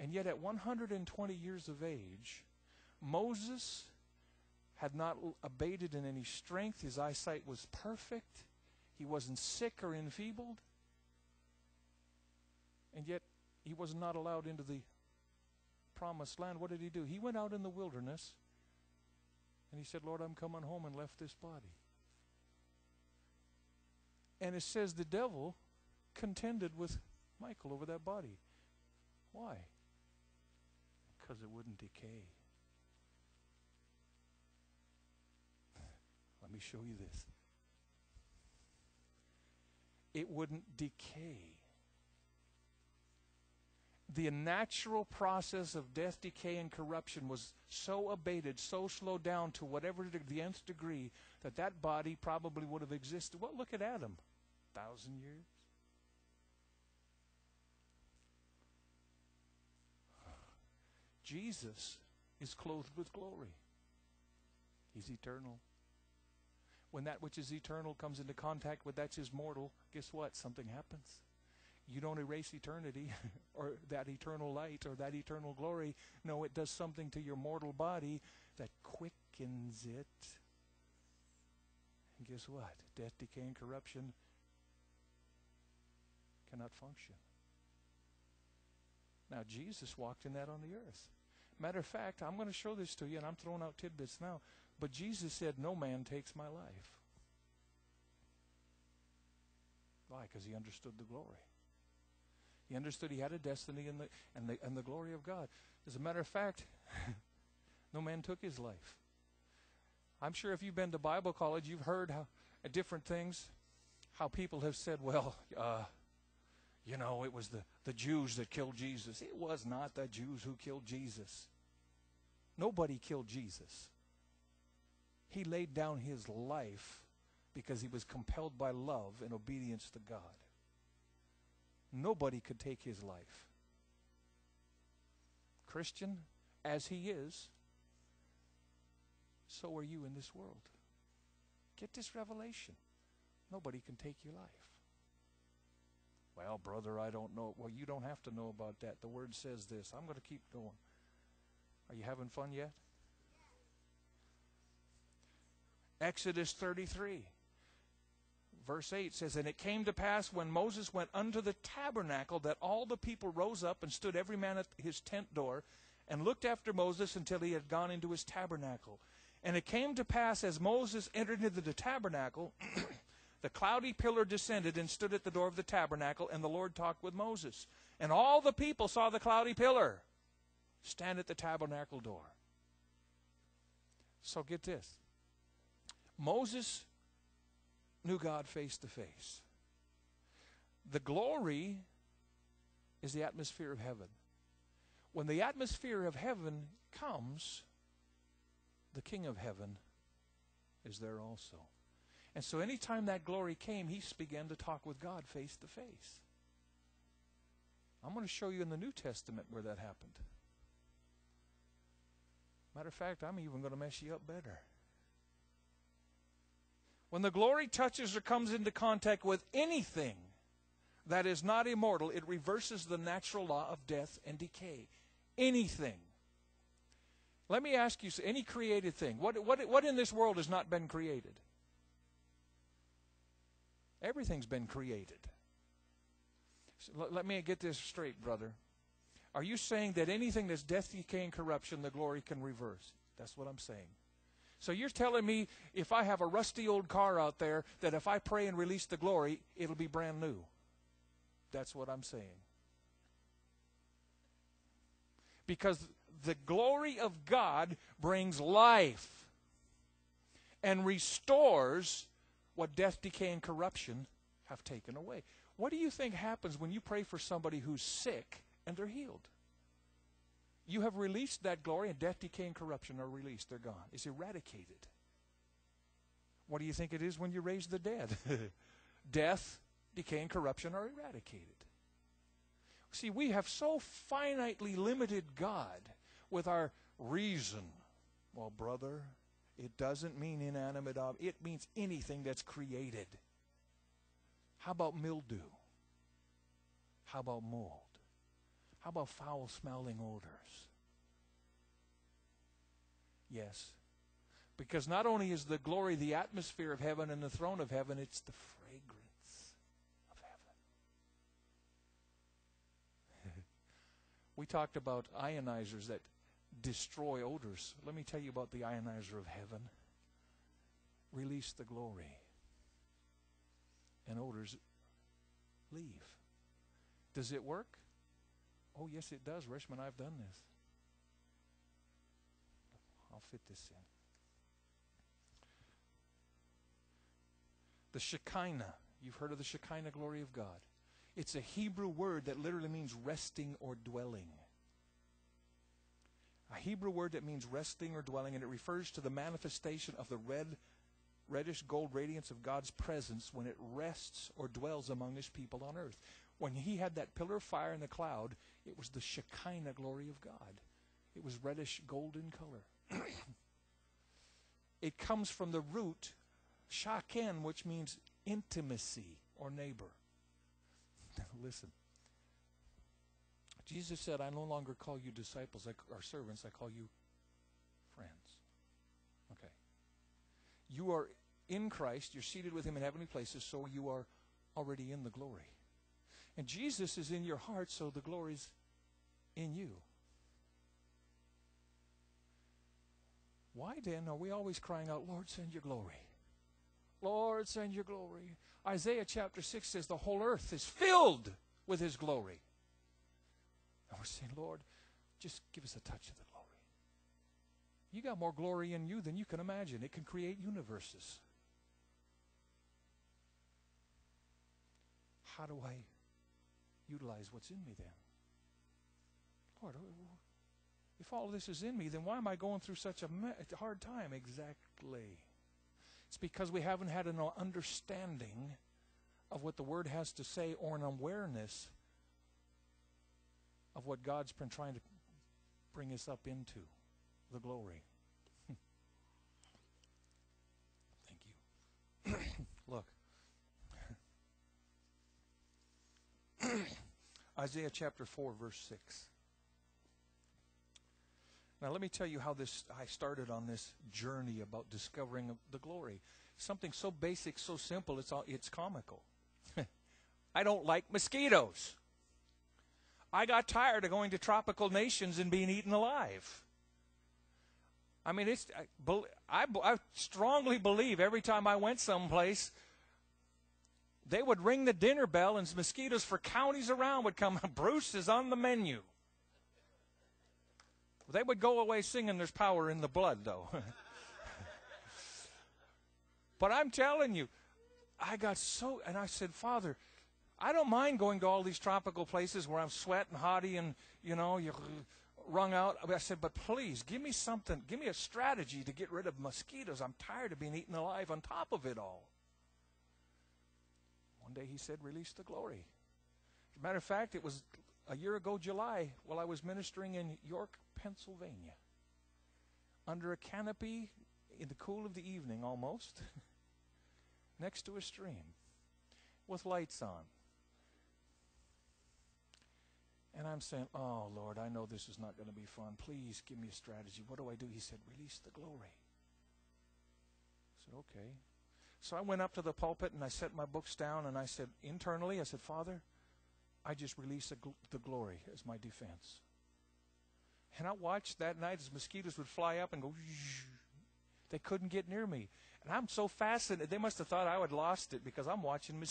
And yet at 120 years of age, Moses had not abated in any strength. His eyesight was perfect. He wasn't sick or enfeebled. And yet he was not allowed into the promised land. What did he do? He went out in the wilderness and he said, Lord, I'm coming home, and left this body. And it says the devil contended with Michael over that body. Why? Because it wouldn't decay. Let me show you this. It wouldn't decay. The natural process of death, decay, and corruption was so abated, so slowed down to whatever the nth degree, that that body probably would have existed. Well, look at Adam. 1,000 years. Jesus is clothed with glory. He's eternal. When that which is eternal comes into contact with that which is mortal, guess what? Something happens. You don't erase eternity or that eternal light or that eternal glory. No, it does something to your mortal body that quickens it. And guess what? Death, decay, and corruption cannot function. Now, Jesus walked in that on the earth. Matter of fact, I'm going to show this to you, and I'm throwing out tidbits now. But Jesus said, no man takes my life. Why? Because he understood the glory. He understood he had a destiny and the glory of God. As a matter of fact, no man took his life. I'm sure if you've been to Bible college, you've heard how different things, how people have said, well, you know, it was the Jews that killed Jesus. It was not the Jews who killed Jesus. Nobody killed Jesus. He laid down his life because he was compelled by love and obedience to God. Nobody could take his life. Christian, as he is, so are you in this world. Get this revelation. Nobody can take your life. Well, brother, I don't know. Well, you don't have to know about that. The Word says this. I'm going to keep going. Are you having fun yet? Exodus 33. Verse 8 says, and it came to pass when Moses went unto the tabernacle that all the people rose up and stood every man at his tent door and looked after Moses until he had gone into his tabernacle. And it came to pass as Moses entered into the tabernacle, the cloudy pillar descended and stood at the door of the tabernacle, and the Lord talked with Moses. And all the people saw the cloudy pillar stand at the tabernacle door. So get this. Moses knew God face to face. The glory is the atmosphere of heaven. When the atmosphere of heaven comes, the King of heaven is there also. And so anytime that glory came, he began to talk with God face to face. I'm going to show you in the New Testament where that happened. Matter of fact, I'm even going to mess you up better. When the glory touches or comes into contact with anything that is not immortal, it reverses the natural law of death and decay. Anything. Let me ask you, any created thing. What in this world has not been created? Everything's been created. So let me get this straight, brother. Are you saying that anything that's death, decay, and corruption, the glory can reverse? That's what I'm saying. So you're telling me if I have a rusty old car out there, that if I pray and release the glory, it'll be brand new. That's what I'm saying. Because the glory of God brings life and restores what death, decay, and corruption have taken away. What do you think happens when you pray for somebody who's sick and they're healed? You have released that glory, and death, decay, and corruption are released. They're gone. It's eradicated. What do you think it is when you raise the dead? Death, decay, and corruption are eradicated. See, we have so finitely limited God with our reason. Well, brother, it doesn't mean inanimate object. It means anything that's created. How about mildew? How about mold? How about foul-smelling odors? Yes. Because not only is the glory the atmosphere of heaven and the throne of heaven, it's the fragrance of heaven. We talked about ionizers that destroy odors. Let me tell you about the ionizer of heaven. Release the glory, and odors leave. Does it work? Oh, yes, it does, Richmond. I've done this. I'll fit this in. The Shekinah. You've heard of the Shekinah glory of God. It's a Hebrew word that literally means resting or dwelling. A Hebrew word that means resting or dwelling, and it refers to the manifestation of the reddish gold radiance of God's presence when it rests or dwells among His people on earth. When He had that pillar of fire in the cloud, it was the Shekinah glory of God. It was reddish golden color. It comes from the root shaken, which means intimacy or neighbor. Listen. Jesus said, I no longer call you disciples or servants, I call you friends. Okay. You are in Christ, you're seated with Him in heavenly places, so you are already in the glory. And Jesus is in your heart, so the glory's in you. Why then are we always crying out, Lord, send your glory? Lord, send your glory. Isaiah chapter 6 says the whole earth is filled with His glory. And we're saying, Lord, just give us a touch of the glory. You got more glory in you than you can imagine. It can create universes. How do I utilize what's in me then? Lord, if all this is in me, then why am I going through such a hard time? Exactly. It's because we haven't had an understanding of what the Word has to say or an awareness of what God's been trying to bring us up into, the glory. Thank you. Look. Isaiah chapter 4, verse 6. Now let me tell you how I started on this journey about discovering the glory. Something so basic, so simple, it's comical. I don't like mosquitoes. I got tired of going to tropical nations and being eaten alive. I mean, I strongly believe every time I went someplace, they would ring the dinner bell and mosquitoes for counties around would come. Bruce is on the menu. They would go away singing There's Power in the Blood, though. But I'm telling you, I got so, and I said, Father, I don't mind going to all these tropical places where I'm sweating, hotty, and, you're wrung out. I said, but please, give me something, give me a strategy to get rid of mosquitoes. I'm tired of being eaten alive on top of it all. One day He said, release the glory. As a matter of fact, it was a year ago, July, while I was ministering in York, Pennsylvania, under a canopy in the cool of the evening almost, next to a stream, with lights on. And I'm saying, oh, Lord, I know this is not going to be fun. Please give me a strategy. What do I do? He said, release the glory. I said, okay. So I went up to the pulpit and I set my books down and I said, internally, I said, Father, I just release the glory as my defense. And I watched that night as mosquitoes would fly up and go, they couldn't get near me. And I'm so fascinated. They must have thought I had lost it because I'm watching mosquitoes.